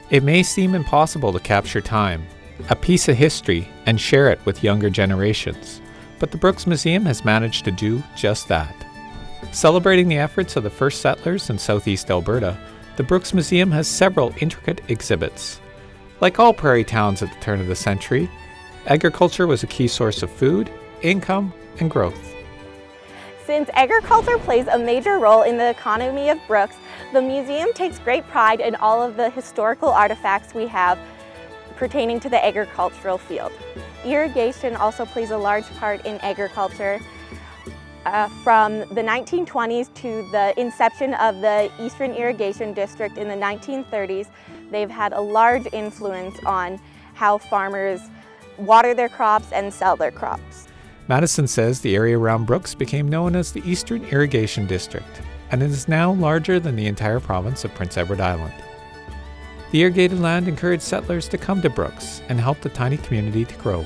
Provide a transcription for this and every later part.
It may seem impossible to capture time, a piece of history, and share it with younger generations, but the Brooks Museum has managed to do just that. Celebrating the efforts of the first settlers in southeast Alberta, the Brooks Museum has several intricate exhibits. Like all prairie towns at the turn of the century, agriculture was a key source of food, income, and growth. Since agriculture plays a major role in the economy of Brooks, the museum takes great pride in all of the historical artifacts we have pertaining to the agricultural field. Irrigation also plays a large part in agriculture. From the 1920s to the inception of the Eastern Irrigation District in the 1930s, they've had a large influence on how farmers water their crops and sell their crops. Madison says the area around Brooks became known as the Eastern Irrigation District, and it is now larger than the entire province of Prince Edward Island. The irrigated land encouraged settlers to come to Brooks and help the tiny community to grow.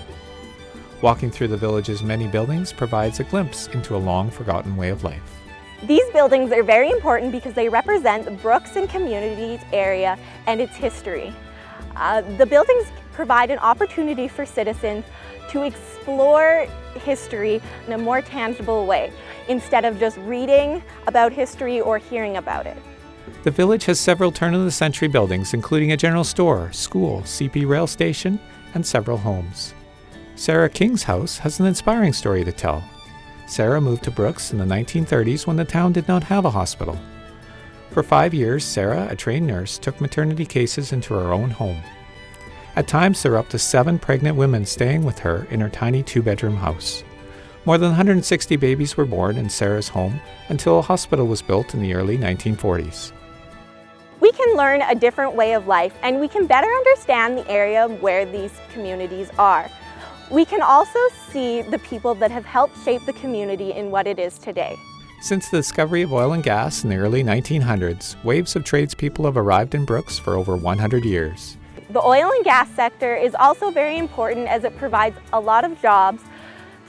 Walking through the village's many buildings provides a glimpse into a long-forgotten way of life. These buildings are very important because they represent the Brooks and communities area and its history. The buildings provide an opportunity for citizens to explore history in a more tangible way, instead of just reading about history or hearing about it. The village has several turn-of-the-century buildings, including a general store, school, CP rail station, and several homes. Sarah King's house has an inspiring story to tell. Sarah moved to Brooks in the 1930s when the town did not have a hospital. For 5 years, Sarah, a trained nurse, took maternity cases into her own home. At times, there were up to 7 pregnant women staying with her in her tiny 2-bedroom house. More than 160 babies were born in Sarah's home until a hospital was built in the early 1940s. We can learn a different way of life, and we can better understand the area where these communities are. We can also see the people that have helped shape the community in what it is today. Since the discovery of oil and gas in the early 1900s, waves of tradespeople have arrived in Brooks for over 100 years. The oil and gas sector is also very important as it provides a lot of jobs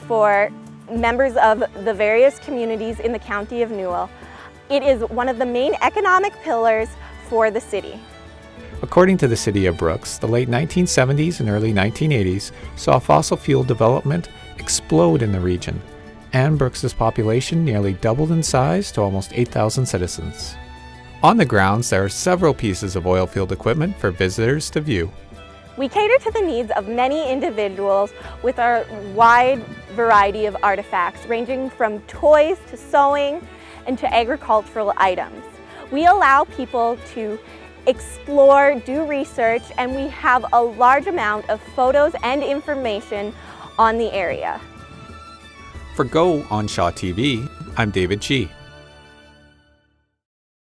for members of the various communities in the county of Newell. It is one of the main economic pillars for the city. According to the city of Brooks, the late 1970s and early 1980s saw fossil fuel development explode in the region, and Brooks's population nearly doubled in size to almost 8,000 citizens. On the grounds, there are several pieces of oil field equipment for visitors to view. We cater to the needs of many individuals with our wide variety of artifacts, ranging from toys to sewing and to agricultural items. We allow people to explore, do research, and we have a large amount of photos and information on the area. For Go on Shaw TV, I'm David G.